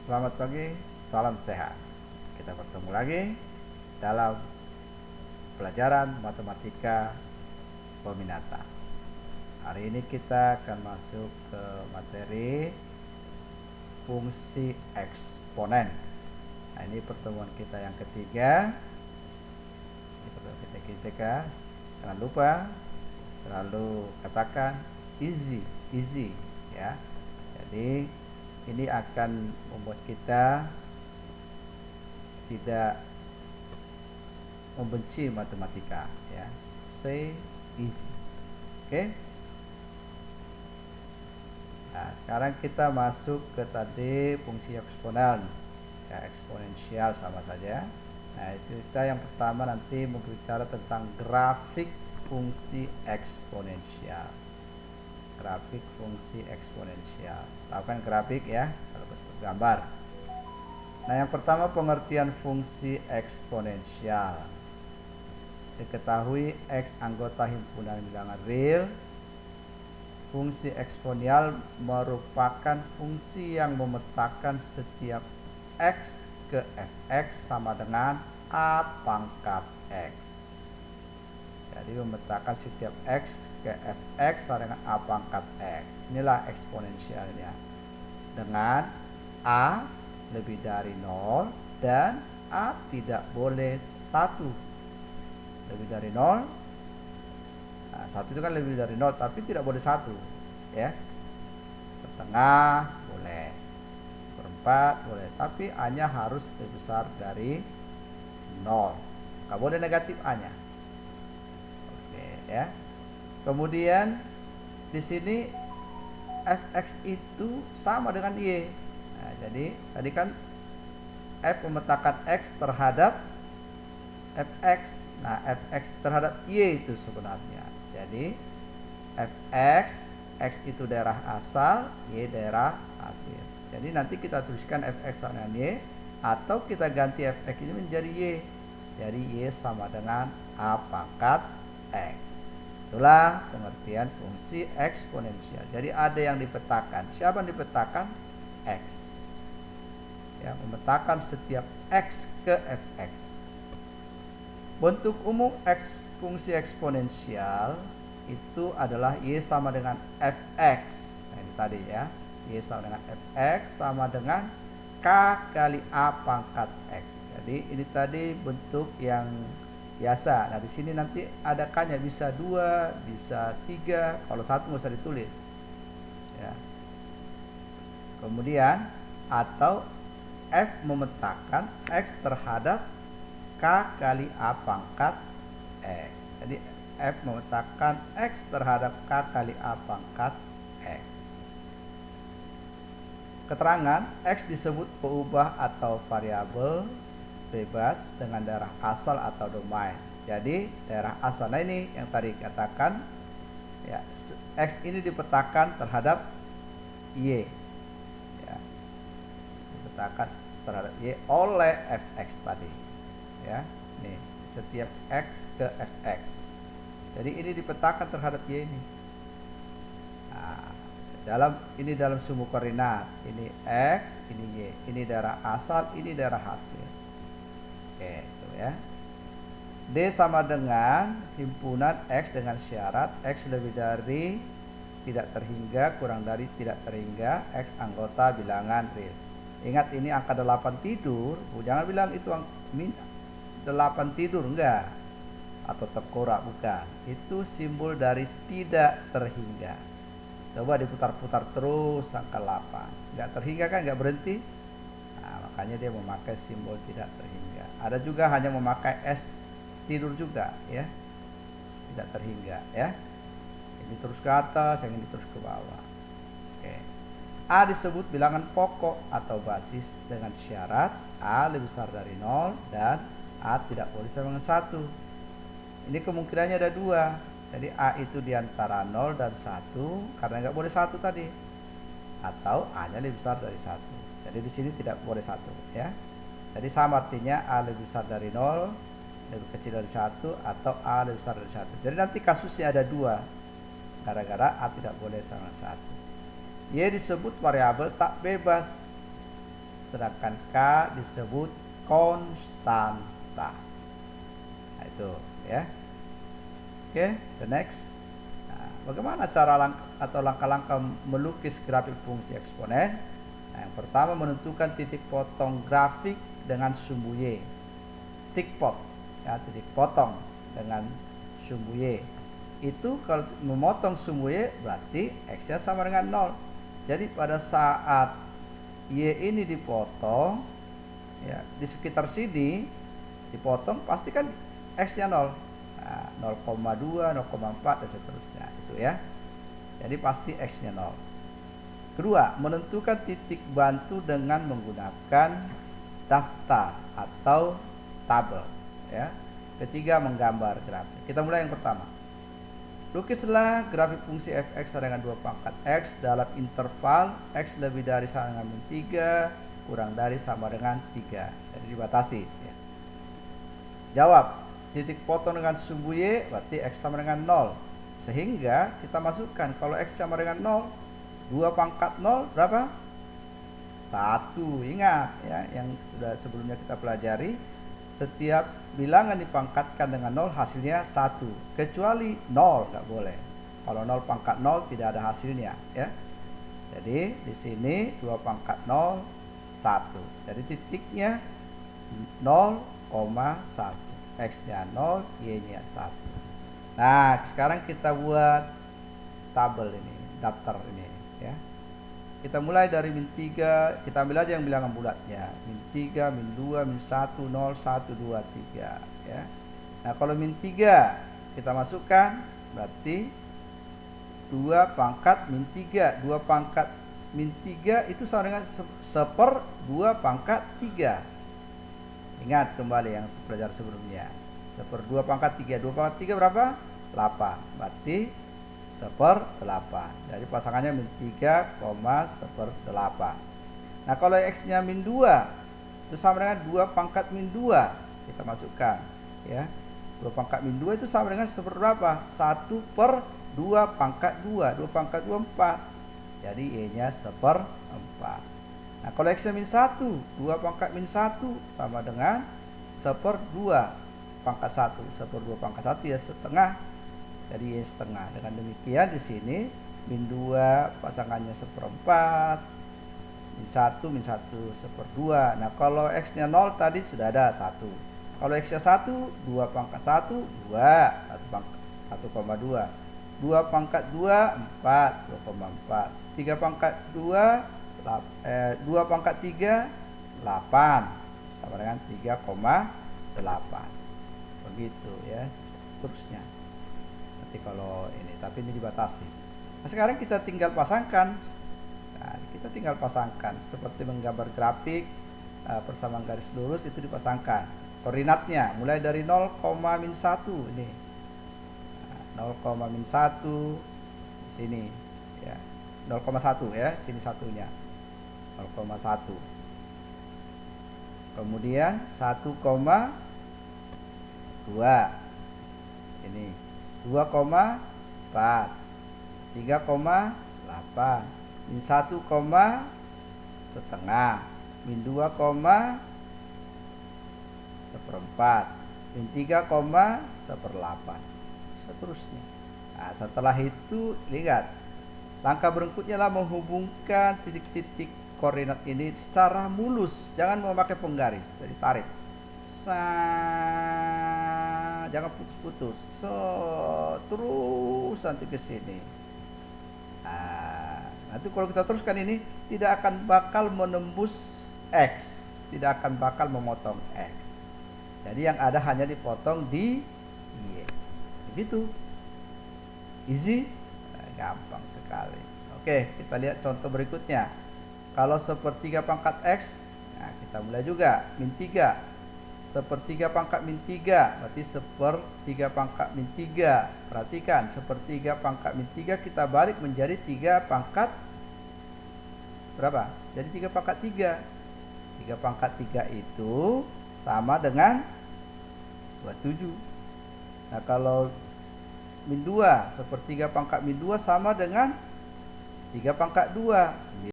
Selamat pagi, salam sehat. Kita bertemu lagi dalam pelajaran matematika peminata. Hari ini kita akan masuk ke materi fungsi eksponen. Nah, ini pertemuan kita yang ketiga. Jangan lupa selalu katakan easy ya. Jadi ini akan membuat kita tidak membenci matematika ya. Say easy. Oke. Nah, sekarang kita masuk ke tadi fungsi eksponen. Ya, eksponensial sama saja. Nah, itu kita yang pertama nanti berbicara tentang grafik fungsi eksponensial. Grafik fungsi eksponensial. Tahu kan grafik ya, kalau bentuk gambar. Nah, yang pertama pengertian fungsi eksponensial. Diketahui X anggota himpunan bilangan real. Fungsi eksponensial merupakan fungsi yang memetakan setiap X ke fx sama dengan A pangkat X. Jadi memetakan setiap X ke fx sama dengan A pangkat X. Inilah eksponensialnya. Dengan A lebih dari 0 dan A tidak boleh 1. Lebih dari 0. Nah, 1 itu kan lebih dari 0 tapi tidak boleh 1 ya. Setengah boleh, seperempat boleh, tapi A-nya harus lebih besar dari 0. Nggak boleh negatif A-nya. Oke ya. Kemudian di sini fx itu sama dengan y. Nah, jadi tadi kan f memetakan x terhadap fx. Nah, fx terhadap y itu sebenarnya. Jadi fx, x itu daerah asal, y daerah hasil. Jadi nanti kita tuliskan fx sama dengan y, atau kita ganti fx ini menjadi y. Jadi y sama dengan A pangkat x. Itulah pengertian fungsi eksponensial. Jadi ada yang dipetakan. Siapa yang dipetakan? X. Ya, memetakan setiap X ke fx. Bentuk umum fungsi eksponensial itu adalah Y sama dengan fx. Nah, ini tadi ya. Y sama dengan fx sama dengan K kali A pangkat X. Jadi ini tadi bentuk yang biasa. Nah, di sini nanti ada K-nya bisa 2, bisa 3. Kalau 1 nggak usah ditulis. Ya. Kemudian atau F memetakan X terhadap K kali A pangkat X. Jadi F memetakan X terhadap K kali A pangkat X. Keterangan X disebut peubah atau variabel bebas dengan daerah asal atau domain. Jadi daerah asal, nah ini yang tadi katakan ya, X ini dipetakan terhadap Y ya, dipetakan terhadap Y oleh fx tadi ya. Nih, setiap X ke fx. Jadi ini dipetakan terhadap Y ini. Nah, dalam sumbu koordinat ini X, ini Y, ini daerah asal, ini daerah hasil. Oke, itu ya. D sama dengan himpunan X dengan syarat X lebih dari tidak terhingga kurang dari tidak terhingga X anggota bilangan real. Ingat ini angka 8 tidur, jangan bilang itu 8 tidur, enggak, atau tengkorak, bukan. Itu simbol dari tidak terhingga. Coba diputar-putar terus angka 8. Enggak terhingga kan, enggak berhenti. Nah, makanya dia memakai simbol tidak terhingga. Ada juga hanya memakai S tidur juga ya, tidak terhingga ya. Ini terus ke atas, yang ini terus ke bawah. Oke. A disebut bilangan pokok atau basis dengan syarat A lebih besar dari 0 dan A tidak boleh sama dengan 1. Ini kemungkinannya ada 2. Jadi A itu diantara 0 dan 1 karena nggak boleh 1 tadi. Atau A-nya lebih besar dari 1. Jadi di sini tidak boleh 1 ya. Jadi sama artinya A lebih besar dari 0, lebih kecil dari 1, atau A lebih besar dari 1. Jadi nanti kasusnya ada 2. Gara-gara A tidak boleh sama 1. Y disebut variabel tak bebas sedangkan K disebut konstanta. Nah, itu ya. Oke, the next. Nah, bagaimana cara atau langkah-langkah melukis grafik fungsi eksponen? Nah, yang pertama, menentukan titik potong grafik dengan sumbu Y. Titik pot, ya, titik potong dengan sumbu Y. Itu kalau memotong sumbu Y berarti X-nya sama dengan 0. Jadi pada saat Y ini dipotong, ya, di sekitar sini dipotong, pasti kan X-nya 0. Nah, 0,2, 0,4 dan seterusnya, itu ya. Jadi pasti X-nya 0. Kedua, menentukan titik bantu dengan menggunakan daftar atau tabel, ya. Ketiga, menggambar grafik. Kita mulai yang pertama. Lukislah grafik fungsi fx sama dengan 2 pangkat x dalam interval x lebih dari sama dengan min 3 kurang dari sama dengan 3. Jadi dibatasi, ya. Jawab, titik potong dengan sumbu Y berarti x sama dengan 0. Sehingga kita masukkan, kalau x sama dengan 0, 2 pangkat 0 berapa? 1. Ingat ya, yang sudah sebelumnya kita pelajari, setiap bilangan dipangkatkan dengan 0 hasilnya 1, kecuali 0 nggak boleh. Kalau 0 pangkat 0 tidak ada hasilnya, ya. Jadi di sini 2 pangkat 0 1. Jadi titiknya 0,1. X-nya 0, Y-nya 1. Nah, sekarang kita buat tabel ini, daftar ini, ya. Kita mulai dari min 3, kita ambil aja yang bilangan bulatnya. Min 3, min 2, min 1, 0, 1, 2, 3, ya. Nah, kalau min 3 kita masukkan, berarti 2 pangkat min 3. 2 pangkat min 3 itu sama dengan 1/2 pangkat 3. Ingat kembali yang belajar sebelumnya. 1/2 pangkat 3. 2 pangkat 3 berapa? 8. Berarti 1/8. Jadi pasangannya min 3,1/8. Nah, kalau X-nya min 2 itu sama dengan 2 pangkat min 2. Kita masukkan, ya. 2 pangkat min 2 itu sama dengan seberapa? 1/2 pangkat 2. 2 pangkat 2 4. Jadi Y-nya 1/4. Nah, kalau X-nya min 1, 2 pangkat min 1 sama dengan 1/2 pangkat 1. 1/2 pangkat 1 ya setengah. Jadi Y setengah. Dengan demikian di sini min 2 pasangannya 1/4, min 1 1/2. Nah, kalau X-nya 0 tadi sudah ada 1. Kalau X-nya 1, 2 pangkat 1 2, 1,2. 2 pangkat 2 4, 2,4. 3 pangkat 2 2 pangkat 3 8 sama dengan 3,8. Begitu ya. Terusnya. Nanti kalau ini, tapi ini dibatasi. Nah, sekarang kita tinggal pasangkan. Nah, kita tinggal pasangkan seperti menggambar grafik, persamaan garis lurus itu dipasangkan. Koordinatnya mulai dari 0,-1 ini. Nah, 0,-1 di sini ya. 0,1 ya, sini satunya. 0,1. Kemudian 1,2. Ini 2,4. 3,8. Min 1, setengah. Min 2, 1/4. Min 3, 1/8. Seterusnya. Nah, setelah itu lihat, langkah berikutnya adalah menghubungkan titik-titik koordinat ini secara mulus, jangan memakai penggaris. Jadi tarik, jangan putus-putus, terus nanti ke sini. Nah, nanti kalau kita teruskan ini tidak akan bakal menembus X, tidak akan bakal memotong X. Jadi yang ada hanya dipotong di Y. Begitu, easy, gampang sekali. Oke, kita lihat contoh berikutnya. Kalau 1/3 pangkat X, nah kita mulai juga min 3. 1/3 pangkat min 3 berarti 1/3 pangkat min 3. Perhatikan, 1/3 pangkat min 3 kita balik menjadi 3 pangkat berapa? Jadi 3 pangkat 3. 3 pangkat 3 itu sama dengan 27. Nah, kalau min 2, 1/3 pangkat min 2 sama dengan 3 pangkat 2, 9.